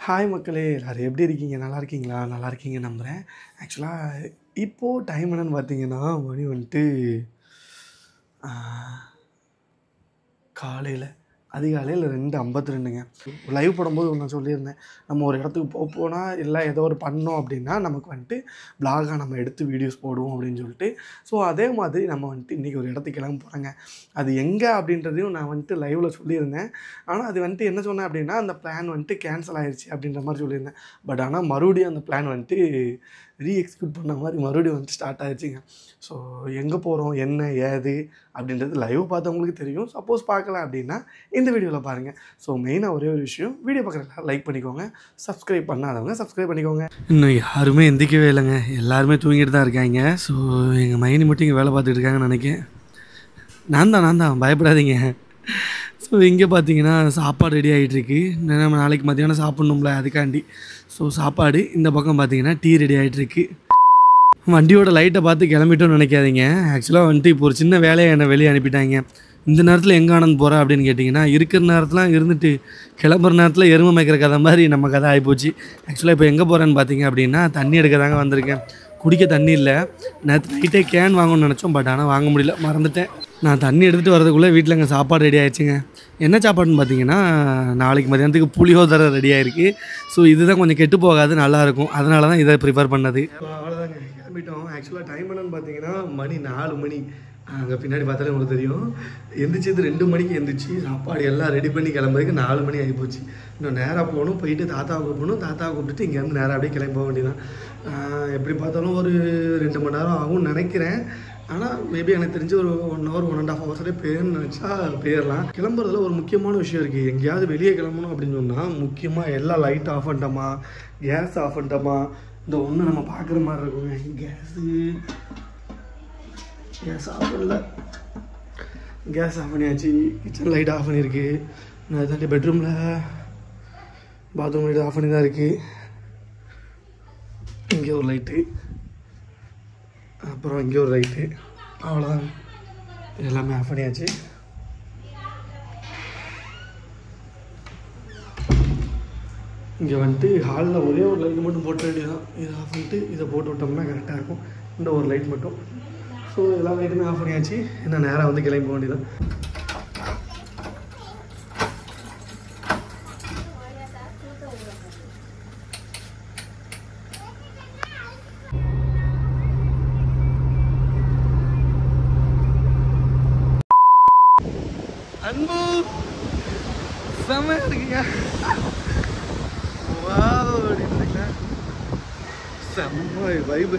Hi மக்களே, எல்லாரும் எப்படி இருக்கீங்க? நல்லா இருக்கீங்களா? நல்லா இருக்கீங்கன்னு நம்புகிறேன். ஆக்சுவலாக இப்போது டைம் என்னென்னு பார்த்தீங்கன்னா, மணி வந்துட்டு காலையில் அதிகாலையில் 2:52ங்க. லைவ் போடும்போது நான் சொல்லியிருந்தேன், நம்ம ஒரு இடத்துக்கு போனால் இல்லை ஏதோ ஒரு பண்ணோம் அப்படின்னா நமக்கு வந்துட்டு வ்ளாகாக நம்ம எடுத்து வீடியோஸ் போடுவோம் அப்படின்னு சொல்லிட்டு. ஸோ அதே மாதிரி நம்ம வந்துட்டு இன்றைக்கி ஒரு இடத்துக்கு கிளம்ப போகிறோங்க. அது எங்கே அப்படின்றதையும் நான் வந்துட்டு லைவில் சொல்லியிருந்தேன். ஆனால் அது வந்துட்டு என்ன சொன்னேன் அப்படின்னா, அந்த பிளான் வந்துட்டு கேன்சல் ஆகிடுச்சு அப்படின்ற மாதிரி சொல்லியிருந்தேன். பட் ஆனால் மறுபடியும் அந்த பிளான் வந்துட்டு ரீஎக்ஸிக்யூட் பண்ண மாதிரி மறுபடியும் வந்துட்டு ஸ்டார்ட் ஆகிடுச்சிங்க. ஸோ எங்கே போகிறோம், என்ன ஏது அப்படின்றது லைவ் பார்த்தவங்களுக்கு தெரியும். சப்போஸ் பார்க்கல அப்படின்னா இந்த வீடியோவில் பாருங்கள். ஸோ மெயினாக ஒரே ஒரு விஷயம், வீடியோ பார்க்குறதுல லைக் பண்ணிக்கோங்க, சப்ஸ்கிரைப் பண்ணாதவங்க சப்ஸ்கிரைப் பண்ணிக்கோங்க. இன்னும் யாருமே எந்திக்கவே இல்லைங்க, எல்லாருமே தூங்கிட்டு தான் இருக்காங்க. ஸோ எங்கள் மைனி மட்டும் இங்கே வேலை பார்த்துட்டு இருக்காங்கன்னு நினைக்கிறேன். நான் தான் பயப்படாதீங்க. ஸோ இங்கே பார்த்தீங்கன்னா சாப்பாடு ரெடி ஆகிட்டுருக்கு. நம்ம நாளைக்கு மத்தியானம் சாப்பிட்ணும்ல, அதுக்காண்டி. ஸோ சாப்பாடு இந்த பக்கம் பார்த்தீங்கன்னா டீ ரெடி ஆகிட்டுருக்கு. வண்டியோட லைட்டை பார்த்து கிளம்பிட்டோன்னு நினைக்காதீங்க. ஆக்சுவலாக வந்துட்டு இப்போ ஒரு சின்ன வேலையை என்னை வெளியே அனுப்பிட்டாங்க. இந்த நேரத்தில் எங்கே ஆனந்த் போகிறா அப்படின்னு கேட்டிங்கன்னா, இருக்கிற நேரத்தில் இருந்துட்டு கிளம்புற நேரத்தில் எருமை மேய்க்கிற கதை மாதிரி நம்ம கதை ஆகிப்போச்சு. ஆக்சுவலாக இப்போ எங்கே போகிறேன்னு பார்த்தீங்க அப்படின்னா, தண்ணி எடுக்க தாங்க வந்திருக்கேன். குடிக்க தண்ணி இல்லை. நேற்று நைட்டே கேன் வாங்கணும்னு நினச்சோம், பட் ஆனால் வாங்க முடியல, மறந்துட்டேன். நான் தண்ணி எடுத்துகிட்டு வரதுக்குள்ளே வீட்டில் எங்கள் சாப்பாடு ரெடி ஆகிடுச்சுங்க. என்ன சாப்பாடுன்னு பார்த்தீங்கன்னா, நாளைக்கு மதியானத்துக்கு புளியோதரை ரெடி ஆகிருக்கு. ஸோ இதுதான் கொஞ்சம் கெட்டு போகாது, நல்லாயிருக்கும். அதனால தான் இதை ப்ரிப்பேர் பண்ணது. அவ்வளோதாங்க, கிளம்பிட்டோம். ஆக்சுவலாக டைம் என்னன்னு பார்த்தீங்கன்னா மணி 4 மணி. அங்கே பின்னாடி பார்த்தாலே உங்களுக்கு தெரியும். எந்திரிச்சது 2 மணிக்கு எந்திரிச்சு சாப்பாடு எல்லாம் ரெடி பண்ணி கிளம்புறதுக்கு 4 மணி ஆகிப்போச்சு. இன்னும் நேராக போகணும், போயிட்டு தாத்தாவை கூப்பிடணும். தாத்தாவை கூப்பிட்டுட்டு இங்கேருந்து நேராக அப்படியே கிளம்பி போக வேண்டியதான். எப்படி பார்த்தாலும் ஒரு 2 மணி நேரம் ஆகும்னு நினைக்கிறேன். ஆனால் மேபி எனக்கு தெரிஞ்சு ஒரு 1 hour 1.5 hours போயிடணும்னு நினச்சா போயிடலாம். கிளம்புறதுல ஒரு முக்கியமான விஷயம் இருக்குது. எங்கேயாவது வெளியே கிளம்பணும் அப்படின்னு சொன்னால் முக்கியமாக எல்லா லைட் ஆஃப் பண்ணிட்டோமா, கேஸ் ஆஃப் பண்ணிட்டோமா, இந்த ஒன்று நம்ம பார்க்குற மாதிரி இருக்குங்க. கேஸ் ஆஃப் பண்ணல, கேஸ் ஆஃப் பண்ணியாச்சு. கிச்சன் லைட் ஆஃப் பண்ணியிருக்கு. நான் தாண்டி பெட்ரூமில் பாத்ரூம் லைட் ஆஃப் பண்ணி தான் இருக்குது. இங்கே ஒரு லைட்டு, அப்புறம் இங்கே ஒரு லைட்டு, அவ்வளோதான். எல்லாமே ஆஃப் பண்ணியாச்சு. இங்கே வந்துட்டு ஹாலில் ஒரே ஒரு லைட் மட்டும் போட்ட வேண்டியதான். இதை ஆஃப் பண்ணிட்டு இதை போட்டு விட்டோம்னா கரெக்டாக இருக்கும். இந்த ஒரு லைட் மட்டும். ஸோ எல்லா லைட்டுமே ஆஃப் பண்ணியாச்சு. என்ன நேராக வந்து கிளம்பி போக வேண்டியதான். அன்பு செம்மையா இருக்குங்க. செம்ம வைபு.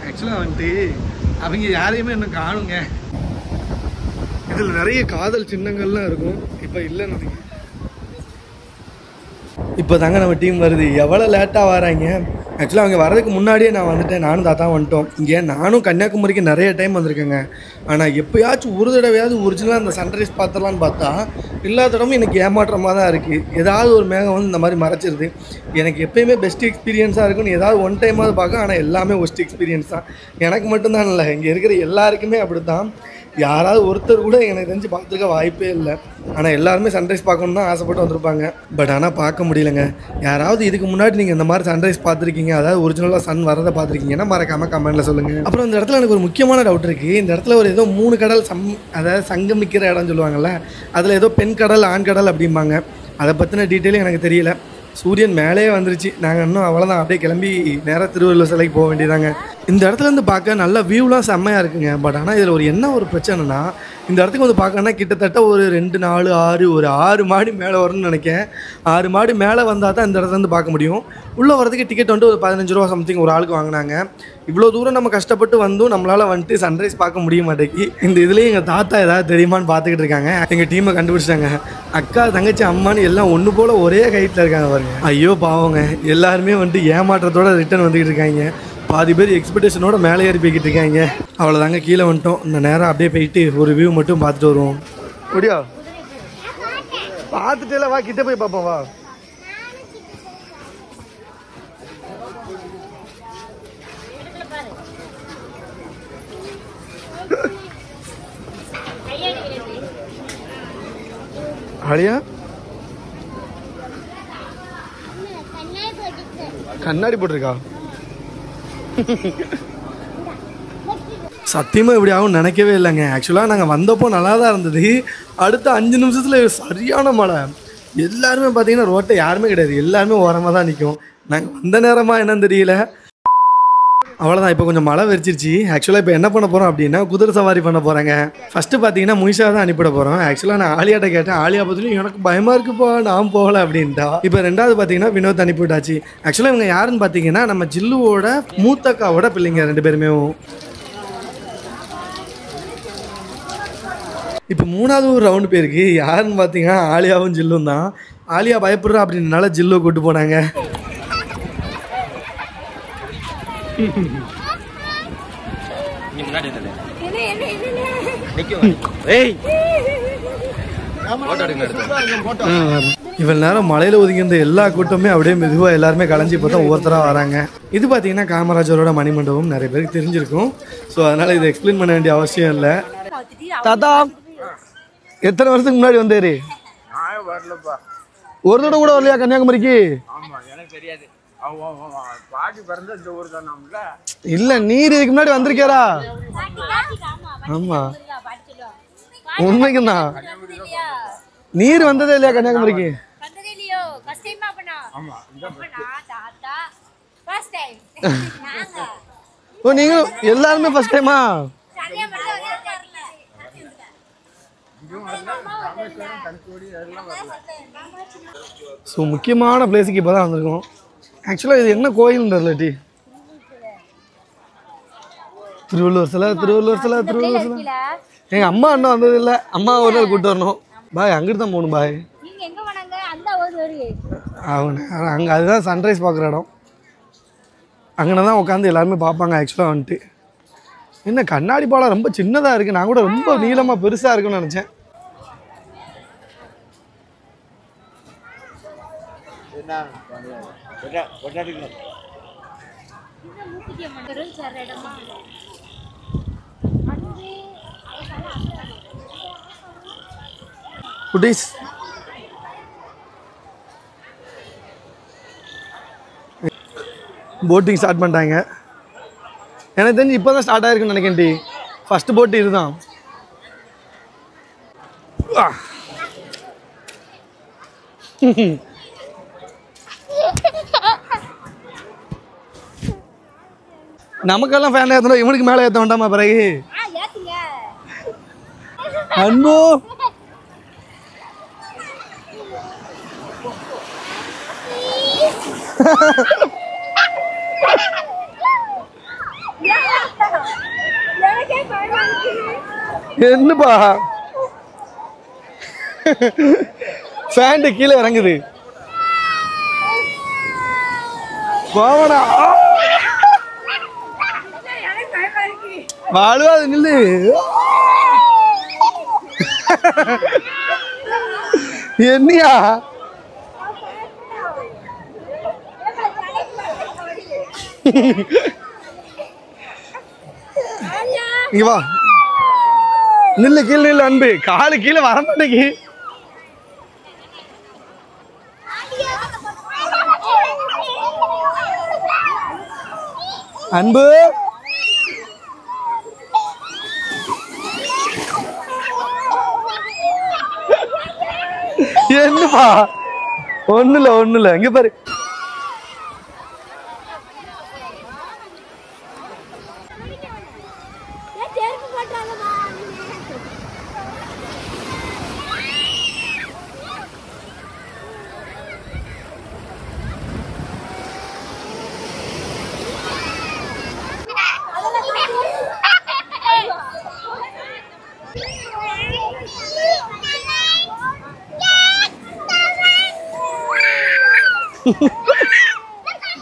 ஆக்சுவலாக வந்துட்டு அவங்க யாரையுமே இன்னும் காணுங்க. இதில் நிறைய காதல் சின்னங்கள்லாம் இருக்கும். இப்போ இல்லைன்னு நினைக்கிறேன். இப்போ தாங்க நம்ம டீம் வருது. எவ்வளோ லேட்டாக வராங்க. ஆக்சுவலாக அவங்க வரதுக்கு முன்னாடியே நான் வந்துட்டேன். நானும் தாத்தா வந்துட்டோம். இங்கே நானும் கன்னியாகுமரிக்கு நிறைய டைம் வந்திருக்கேங்க. ஆனால் எப்போயாச்சும் ஒரு தடவையாவது ஒரிஜினலாக அந்த சன்ரைஸ் பார்த்துடலான்னு பார்த்தா எல்லா தடவும் எனக்கு ஏமாற்றமாக தான் இருக்குது. ஏதாவது ஒரு மேகம் வந்து இந்த மாதிரி மறைச்சிருது. எனக்கு எப்போயுமே பெஸ்ட் எக்ஸ்பீரியன்ஸாக இருக்குன்னு ஏதாவது ஒன் டைமாவது பார்க்க, ஆனால் எல்லாமே ஒஸ்ட் எக்ஸ்பீரியன்ஸ் தான். எனக்கு மட்டும்தான் இல்லை, இங்கே இருக்கிற எல்லாருக்குமே அப்படி தான். யாராவது ஒருத்தர் கூட எனக்கு தெரிஞ்சு பார்த்துருக்க வாய்ப்பே இல்லை. ஆனால் எல்லாருமே சன்ரைஸ் பார்க்கணுன்னு தான் ஆசைப்பட்டு வந்திருப்பாங்க. பட் ஆனால் பார்க்க முடியலைங்க. யாராவது இதுக்கு முன்னாடி நீங்கள் இந்த மாதிரி சன்ரைஸ் பார்த்துருக்கீங்க, அதாவது ஒரிஜினலாக சன் வரதை பார்த்துருக்கீங்கன்னா மறக்காமல் கமெண்ட்டில் சொல்லுங்கள். அப்புறம் இந்த இடத்துல எனக்கு ஒரு முக்கியமான டவுட் இருக்குது. இந்த இடத்துல ஒரு ஏதோ 3 கடல் அதாவது சங்கமிக்கிற இடம் சொல்லுவாங்கள்ல, அதில் ஏதோ பெண் கடல் ஆண் கடல் அப்படிம்பாங்க. அதை பற்றின டீட்டெயிலும் எனக்கு தெரியல. சூரியன் மேலே வந்துருச்சு. நாங்கள் இன்னும் அவ்வளோதான், அப்படியே கிளம்பி நேராக திருவள்ளுவர் சிலைக்கு போக வேண்டியதாங்க. இந்த இடத்துலேருந்து பார்க்க நல்ல வியூலாம் செம்மையாக இருக்குங்க. பட் ஆனால் இதில் ஒரு பிரச்சனைனா, இந்த இடத்துக்கு வந்து பார்க்கணுன்னா கிட்டத்தட்ட ஒரு 2 4 6 ஒரு 6 மாடி மேலே வரும்னு நினைக்கிறேன். 6 மாடி மேலே வந்தால் தான் இந்த இடத்துலேருந்து பார்க்க முடியும். உள்ளே வரதுக்கு டிக்கெட் வந்துட்டு ஒரு 15 ரூபா சம்திங் ஒரு ஆளுக்கு வாங்கினாங்க. இவ்வளோ தூரம் நம்ம கஷ்டப்பட்டு வந்தும் நம்மளால் வந்துட்டு சன்ரைஸ் பார்க்க முடிய மாட்டேங்கி. இந்த இதுலேயே எங்கள் தாத்தா ஏதாவது தெரியுமான்னு பார்த்துக்கிட்டு இருக்காங்க. எங்கள் டீமை கண்டுபிடிச்சிட்டாங்க. அக்கா தங்கச்சி அம்மானு எல்லாம் ஒன்று போல் ஒரே ஹைட்டில் இருக்காங்க பாருங்க. ஐயோ பாவங்க, எல்லாருமே வந்துட்டு ஏமாற்றத்தோடு ரிட்டர்ன் வந்துக்கிட்டு இருக்காங்க. பாதி பேர் எக்ஸ்பெக்டேஷனோட மேலே ஏறி போய்கிட்டு இருக்காங்க. அவ்வளோதாங்க, கீழே வந்துட்டோம். இந்த நேரம் அப்படியே போயிட்டு ஒரு வியூ மட்டும் பார்த்துட்டு வருவோம். முடியா பார்த்துட்டே வா, கிட்ட போய் பார்ப்போம் வா. அழியா கண்ணாடி போட்டிருக்கா? சத்தியமாக இப்படி ஆகும் நினைக்கவே இல்லைங்க. ஆக்சுவலாக நாங்கள் வந்தப்போ நல்லா தான் இருந்தது. அடுத்த 5 நிமிஷத்தில் சரியான மழை. எல்லாருமே பார்த்தீங்கன்னா ரோட்டை யாருமே கிடையாது, எல்லாருமே ஓரமாக தான் நிற்கும். நாங்கள் வந்த நேரமாக என்னன்னு தெரியல. அவ்வளோதான், இப்போ கொஞ்சம் மழை வெறிச்சிருச்சு. ஆக்சுவலாக இப்போ என்ன பண்ண போகிறோம் அப்படின்னா குதிரை சவாரி பண்ண போகிறாங்க. ஃபஸ்ட்டு பார்த்தீங்கன்னா முயிஷா தான் அனுப்பிட போகிறோம். ஆக்சுவலாக நான் ஆலியாட்ட கேட்டேன், ஆலியா பற்றியும் எனக்கு பயமாக இருக்குப்பா நான் போகலை அப்படின்ட்டா. இப்போ ரெண்டாவது பார்த்தீங்கன்னா வினோத் அனுப்பிவிட்டாச்சு. ஆக்சுவலாக இவங்க யாருன்னு பார்த்தீங்கன்னா நம்ம ஜில்லுவோட மூத்தக்காவோட பிள்ளைங்க 2 பேருமே. இப்போ 3வது ஒரு ரவுண்டு பேருக்கு யாருன்னு பார்த்தீங்கன்னா ஆலியாவும் ஜில்லும் தான். ஆலியா பயப்படுறா அப்படின்றனால ஜில்லுவை கூப்பிட்டு போனாங்க. இவ்வளவு நேரம் மலையில ஒதுங்கியிருந்த எல்லா கூட்டமே அப்படியே மெதுவாக எல்லாருமே கலைஞ்சி பார்த்தா ஒவ்வொருத்தராக வராங்க. இது பார்த்தீங்கன்னா காமராஜரோட மணிமண்டபம், நிறைய பேருக்கு தெரிஞ்சிருக்கும். ஸோ அதனால இதை எக்ஸ்பிளைன் பண்ண வேண்டிய அவசியம் இல்லை. தாத்தா எத்தனை வருஷத்துக்கு முன்னாடி வந்தாரு? ஒரு தடவை கூட வரலையா கன்னியாகுமரிக்கு? இல்ல, நீர் இதுக்கு முன்னாடி வந்திருக்காரா? ஆமா, உண்மைக்கு தான். நீர் வந்ததே இல்லையா கன்னியாகுமரிக்கு? ஓ, நீங்க எல்லாருமே ஃபர்ஸ்ட் டைமா? ஸோ முக்கியமான பிளேஸுக்கு இப்போ தான் வந்திருக்கோம். ஆக்சுவலாக இது என்ன கோயில்னு தெரியல டி. திருவள்ளூர் சிலை. எங்கள் அம்மா இன்னும் வந்தது இல்லை. அம்மா ஒரு நாள் கூப்பிட்டு வரணும். பாய் அங்கிட்டு தான் போகணும் பாய். அங்கே அதுதான் சன்ரைஸ் பார்க்குற இடம். அங்கே தான் உட்காந்து எல்லாருமே பார்ப்பாங்க. ஆக்சுவலாக வந்துட்டு என்ன கண்ணாடி பாலம் ரொம்ப சின்னதாக இருக்குது. நான் கூட ரொம்ப நீளமாக பெருசாக இருக்குன்னு நினச்சேன். குட்டீஸ் போட்டிங் ஸ்டார்ட் பண்ணிட்டாங்க. எனக்கு தெரிஞ்சு இப்போ தான் ஸ்டார்ட் ஆகிருக்குன்னு நினைக்கிறேன் டி. ஃபஸ்ட்டு போட்டு இதுதான். நமக்கெல்லாம் ஃபேன் ஏற்றணும், இவனுக்கு மேலே ஏற்ற வேண்டாமா பிறகு? அன்பு என்னப்பா ஃபேண்ட் கீழே இறங்குது. போவனா வாழுவாது நில்லு. என்னையா இங்க வா, நில்லு கீழே நில்லு. அன்பு காலு கீழே வர மாட்டேங்கி. அன்பு என்னப்பா? ஒண்ணு இல்ல இங்க பாரு.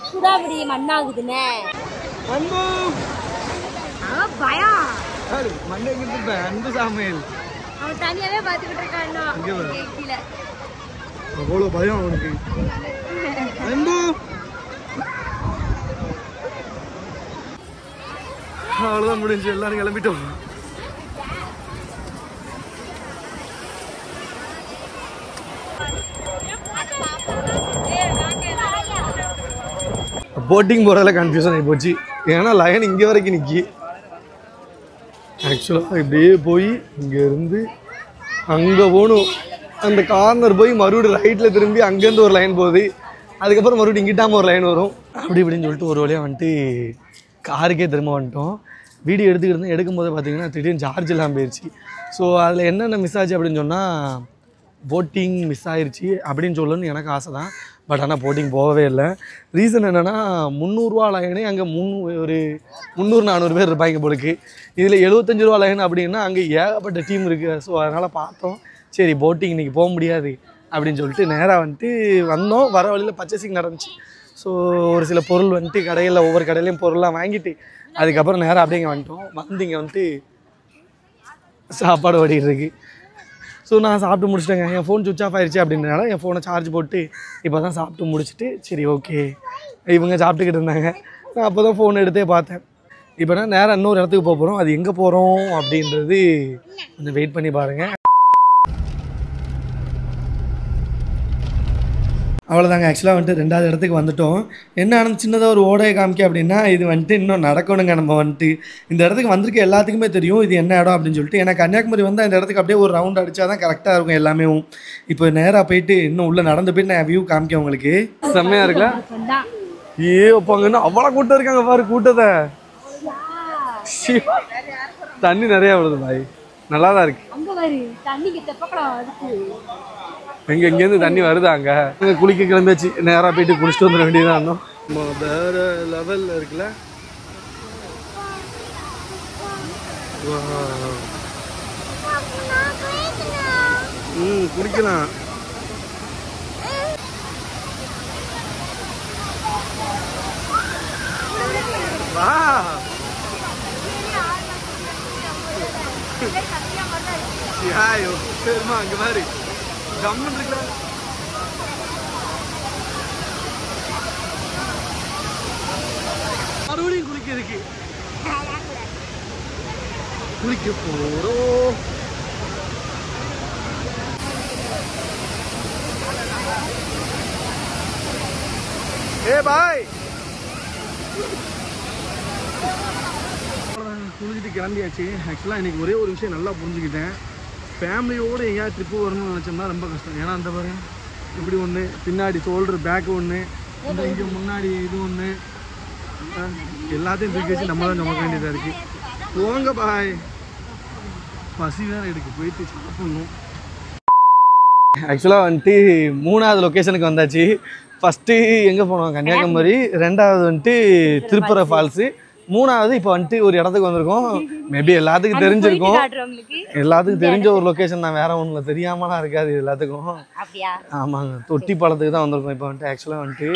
சுடாபடி மண்ணாகுதுனே. அன்பு அவன் பயம். யாரு மண்ணை கிட்ட அன்பு சாமியல். அவன் தனியாவே பாத்துக்கிட்டு இருக்கான். கீழே அவ்வளோ பயம் அவனுக்கு. அன்பு அவ்வளோதான் முடிஞ்சு, எல்லாரும் கிளம்பிட்டோம். போட்டிங் போகிறதில் கன்ஃபியூஷன் ஆகி போச்சு. ஏன்னா லைன் இங்கே வரைக்கும் நிற்கி. ஆக்சுவலாக இப்படியே போய் இங்கேருந்து அங்கே போகணும். அந்த கார்னர் போய் மறுபடியும் ரைட்டில் திரும்பி அங்கேருந்து ஒரு லைன் போகுது. அதுக்கப்புறம் மறுபடியும் இங்கிட்டாமல் ஒரு லைன் வரும். அப்படி இப்படின்னு சொல்லிட்டு ஒரு வழியாக வந்துட்டு காருக்கே திரும்ப வந்துட்டோம். வீடியோ எடுத்துக்கிட்டு எடுக்கும்போது பார்த்தீங்கன்னா திடீர்னு சார்ஜ் இல்லாமல் போயிடுச்சு. ஸோ அதில் என்னென்ன மிஸ் ஆச்சு அப்படின்னு சொன்னால் போட்டிங் மிஸ் ஆயிடுச்சு அப்படின்னு சொல்லணும்னு எனக்கு ஆசை தான். பட் ஆனால் போட்டிங் போகவே இல்லை. ரீசன் என்னென்னா 300 ரூபா லைனே அங்கே ஒரு 300-400 பேர் இருப்பாங்க போலுக்கு. இதில் 75 ரூபா லைன் அப்படின்னா அங்கே ஏகப்பட்ட டீம் இருக்குது. ஸோ அதனால் பார்த்தோம், சரி போட்டிங் இன்றைக்கி போக முடியாது அப்படின்னு சொல்லிட்டு நேராக வந்துட்டு வந்தோம். வர வழியில் பர்ச்சேசிங் நடந்துச்சு. ஸோ ஒரு சில பொருள் வந்துட்டு கடையில் ஒவ்வொரு கடையிலையும் பொருளாக வாங்கிட்டு அதுக்கப்புறம் நேராக அப்படியே இங்கே வந்துட்டோம். வந்து இங்கே வந்துட்டு சாப்பாடு ஓடிட்டு இருக்கு. ஸோ நான் சாப்பிட்டு முடிச்சிட்டேங்க. என் ஃபோன் சுவிட்ச் ஆஃப் ஆயிடுச்சு அப்படின்றனால என் ஃபோனை சார்ஜ் போட்டு இப்போ தான் சாப்பிட்டு முடிச்சுட்டு சரி ஓகே இவங்க சாப்பிட்டுக்கிட்டு இருந்தாங்க. நான் அப்போ தான் ஃபோன் எடுத்தே பார்த்தேன். இப்போ நான் நேராக இன்னொரு இடத்துக்கு போக போகிறோம். அது எங்கே போகிறோம் அப்படின்றது கொஞ்சம் வெயிட் பண்ணி பாருங்கள். அவ்வளோதாங்க. ஆக்சுவலாக வந்துட்டு 2வது இடத்துக்கு வந்துட்டோம். என்ன ஆனது சின்னதாக ஒரு ஓடையை காமிக்க அப்படின்னா இது வந்துட்டு இன்னும் நடக்கணுங்க. நம்ம வந்துட்டு இந்த இடத்துக்கு வந்திருக்க எல்லாத்துக்குமே தெரியும் இது என்ன இடம் அப்படின்னு சொல்லிட்டு. ஏன்னா கன்னியாகுமரி வந்தால் இந்த இடத்துக்கு அப்படியே ஒரு ரவுண்ட் அடித்தா தான் கரெக்டாக இருக்கும் எல்லாமே. இப்போ நேராக போயிட்டு இன்னும் உள்ளே நடந்து போயிட்டு நான் வியூ காமிக்க உங்களுக்கு. செம்மையாக இருக்குல்ல? ஒப்பாங்கன்னு அவ்வளோ கூட்டம் இருக்காங்க பாரு. கூட்டத்தை தண்ணி நிறையா விடுது பாய். நல்லா தான் இருக்கு. எங்கேருந்து தண்ணி வருதா? அங்கே குளிக்க கிளம்பியாச்சு. நேராக போயிட்டு குளிச்சுட்டு வந்துட வேண்டியதான். இருந்தோம் வேறு லெவலில் இருக்குல்ல. குளிக்கலாம். வா சரிம்மா அங்கே மாதிரி ஜம்முன்னு இருக்குல்ல. மறுபடியும் குளிக்க இருக்கு. குளிக்க போறோம். பாய் குளிச்சுட்டு கிளம்பியாச்சு. ஆக்சுவலாக இன்னைக்கு ஒரே ஒரு விஷயம் நல்லா புரிஞ்சுக்கிட்டேன். ஃபேமிலியோடு எங்கேயாவது ட்ரிப்பு வரணும்னு நினச்சோம்னா ரொம்ப கஷ்டம். ஏன்னா அந்த பாருங்க இப்படி ஒன்று, பின்னாடி ஷோல்டர் பேக்கு ஒன்று, இந்த இங்கே முன்னாடி இது ஒன்று, எல்லாத்தையும் தூக்கி வச்சு நம்ம தான் நமக்க வேண்டியதாக இருக்குது. போங்க பாய். பசி வேறு எடுக்கு, போயிட்டு சாப்பிடணும். ஆக்சுவலாக வந்துட்டு 3வது லொக்கேஷனுக்கு வந்தாச்சு. ஃபஸ்ட்டு எங்கே போனோம்? கன்னியாகுமரி. 2வது வந்துட்டு திருப்பர ஃபால்ஸு. 3வது இப்போ வந்துட்டு ஒரு இடத்துக்கு வந்திருக்கோம். மேபி எல்லாத்துக்கும் தெரிஞ்சிருக்கும். எல்லாத்துக்கும் தெரிஞ்ச ஒரு லொக்கேஷன் தான், வேற ஒன்றும் தெரியாமலாம் இருக்காது எல்லாத்துக்கும். ஆமாங்க, தொட்டி பழத்துக்கு தான் வந்திருக்கோம். இப்போ வந்துட்டு ஆக்சுவலாக வந்துட்டு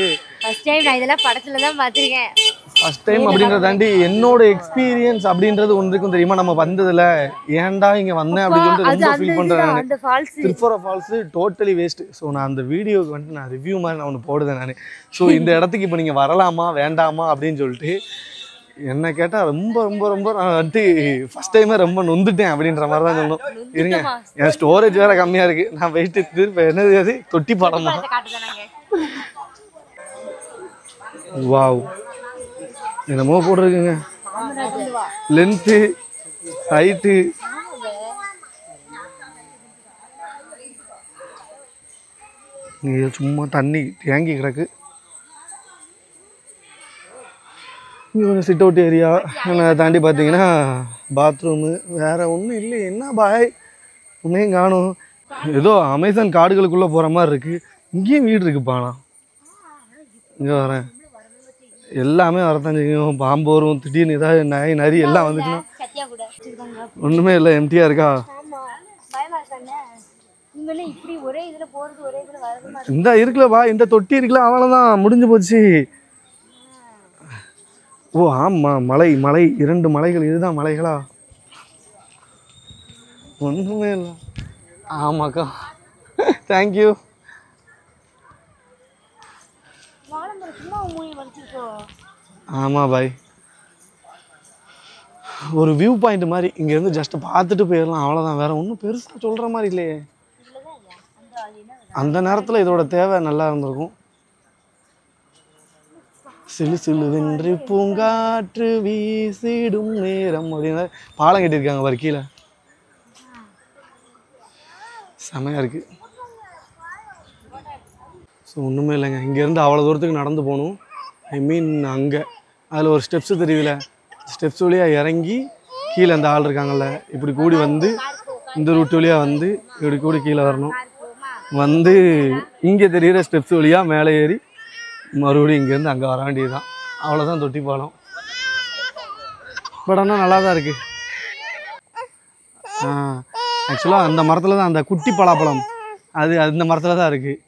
ஃபர்ஸ்ட் டைம் அப்படின்றத தாண்டி என்னோட எக்ஸ்பீரியன்ஸ் அப்படின்றது ஒன்றுக்கும் தெரியுமா, நம்ம வந்ததில் ஏன்டா இங்கே வந்தேன் அப்படின்னு சொல்லிட்டு ரொம்ப ஃபீல் பண்ணுறேன். திருப்பர ஃபால்ஸு டோட்டலி வேஸ்ட்டு. ஸோ நான் அந்த வீடியோக்கு வந்துட்டு நான் ரிவ்யூ மாதிரி நான் ஒன்று போடுதேன் நான். ஸோ இந்த இடத்துக்கு இப்போ நீங்கள் வரலாமா வேண்டாமா அப்படின்னு சொல்லிட்டு என்ன கேட்டால் ரொம்ப ரொம்ப ரொம்ப நான் வந்துட்டு ஃபஸ்ட் டைமே ரொம்ப நொந்துட்டேன் அப்படின்ற மாதிரி தான் சொல்லணும். இருங்க, என் ஸ்டோரேஜ் வேறு கம்மியாக இருக்குது. நான் வெயிட்டு திருப்ப என்னது அது தொட்டி படமா? வாவ், என்னமோ போட்டிருக்குங்க. லென்த்து, ஹைட்டு, இங்கே சும்மா தண்ணி தேங்கி கிடக்கு. இங்கே கொஞ்சம் சிட் அவுட் ஏரியா. அதை தாண்டி பார்த்தீங்கன்னா பாத்ரூமு, வேறு ஒன்றும் இல்லை. என்ன பாய் ஒன்றையும் காணும். ஏதோ அமேசான் காடுகளுக்குள்ளே போகிற மாதிரி இருக்குது. இங்கேயும் வீடு இருக்குப்பா. நான் இங்கே வரேன், எல்லாமே வரத்தான் செய்யும். பாம்பு வரும், திடீர்னு ஏதாவது நாய் நரி எல்லாம் வந்துச்சுன்னா. ஒன்றுமே இல்லை, எம்டியாக இருக்கா. இந்த இருக்குல்லப்பா, இந்த தொட்டி இருக்குல்ல, அவ்வளோதான் முடிஞ்சு போச்சு. ஓ ஆமாம், மலை 2 மலைகள். இதுதான் மலைகளா? ஒன்றுமே இல்லை. ஆமாக்கா, தேங்க்யூ. ஆமாம் பாய், ஒரு வியூ பாயிண்ட் மாதிரி இங்கேருந்து ஜஸ்ட் பார்த்துட்டு போயிடலாம், அவ்வளோதான். வேறு ஒன்றும் பெருசாக சொல்கிற மாதிரி இல்லையே. அந்த நேரத்தில் இதோட தேவை நல்லா இருந்திருக்கும். சிலு சிலுவென்று பூங்காற்று வீசிடும் நேரம் அப்படின்னா பாலம் கட்டியிருக்காங்க பாரு கீழே. செமையாக இருக்குது. ஸோ ஒன்றுமே இல்லைங்க, இங்கேருந்து அவ்வளோ தூரத்துக்கு நடந்து போகணும். ஐ மீன் அங்கே அதில் ஒரு ஸ்டெப்ஸு தெரியல, ஸ்டெப்ஸ் வழியாக இறங்கி கீழே அந்த ஆள் இருக்காங்கல்ல இப்படி கூடி வந்து இந்த ரூட் வழியாக வந்து இப்படி கூடி கீழே வரணும். வந்து இங்கே தெரிகிற ஸ்டெப்ஸ் வழியாக மேலே ஏறி மறுபடியும் இங்கேருந்து அங்கே வர வேண்டியது தான். அவ்வளோதான் தொட்டி பாலம். பட் ஆனால் நல்லா தான் இருக்குது. ஆக்சுவலாக அந்த மரத்தில் தான் அந்த குட்டி பலாப்பழம் அது அந்த மரத்தில் தான் இருக்குது.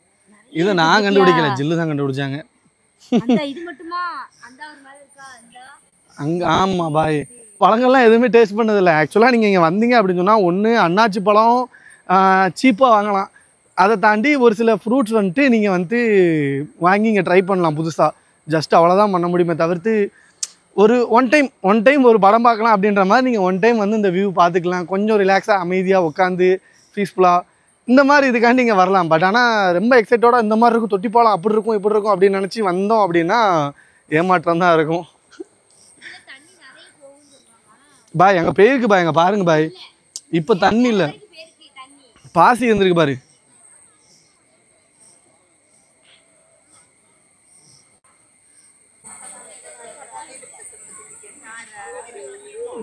இதை நான் கண்டுபிடிக்கல, ஜில்லு தான் கண்டுபிடிச்சாங்க. அங்கே ஆமாம் பாய், பழங்கள்லாம் எதுவுமே டேஸ்ட் பண்ணதில்லை. ஆக்சுவலாக நீங்கள் இங்கே வந்தீங்க அப்படின்னு சொன்னால் ஒன்று அன்னாச்சி பழம் சீப்பாக வாங்கலாம், அதை தாண்டி ஒரு சில ஃப்ரூட்ஸ் வந்துட்டு நீங்கள் வந்துட்டு வாங்கி இங்கே ட்ரை பண்ணலாம் புதுசாக. ஜஸ்ட் அவ்வளோதான் பண்ண முடியுமே தவிர்த்து ஒரு ஒன் டைம் ஒரு படம் பார்க்கலாம் அப்படின்ற மாதிரி நீங்கள் ஒன் டைம் வந்து இந்த வியூ பார்த்துக்கலாம். கொஞ்சம் ரிலாக்ஸாக அமைதியாக உட்காந்து பீஸ்ஃபுல்லாக இந்த மாதிரி இதுக்காண்டி இங்கே வரலாம். பட் ஆனால் ரொம்ப எக்ஸைட்டோட இந்த மாதிரி இருக்கும், தொட்டி பாலம் அப்படி இருக்கும் இப்படி இருக்கும் அப்படின்னு நினச்சி வந்தோம் அப்படின்னா ஏமாற்றம் தான் இருக்கும். பாய் அங்கே பேருக்கு பாய், அங்கே பாருங்க பாய், இப்போ தண்ணி இல்லை, பாசி இருந்திருக்கு பாரு.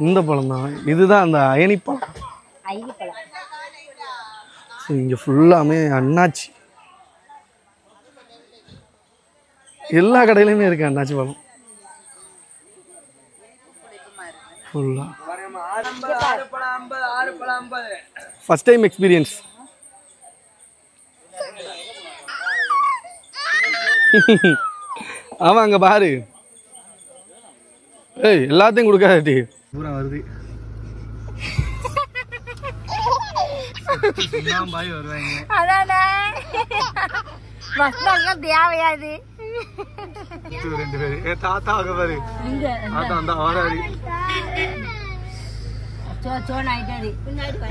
இந்த பழம் தான், இதுதான் அந்த அயனி பழம். இங்கே ஃபுல்லாமே அண்ணாச்சி, எல்லா கடையிலுமே இருக்கு அண்ணாச்சி பழம் ஃபுல்லா. First time experience. ஆமாம் அங்கே பாரு, ஏய் எல்லாத்தையும் கொடுக்காதே பூரா வருது. தேவையாது ரெண்டு பேரு தாத்தா பாரு,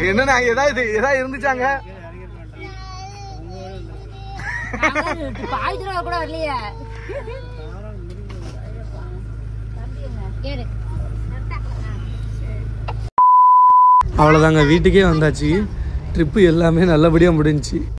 என்னன்னா ஏதாவது இருந்துச்சாங்க கூட வரலையே. அவ்வளோதாங்க, வீட்டுக்கே வந்தாச்சு. ட்ரிப்பு எல்லாமே நல்லபடியாக முடிஞ்சிச்சு.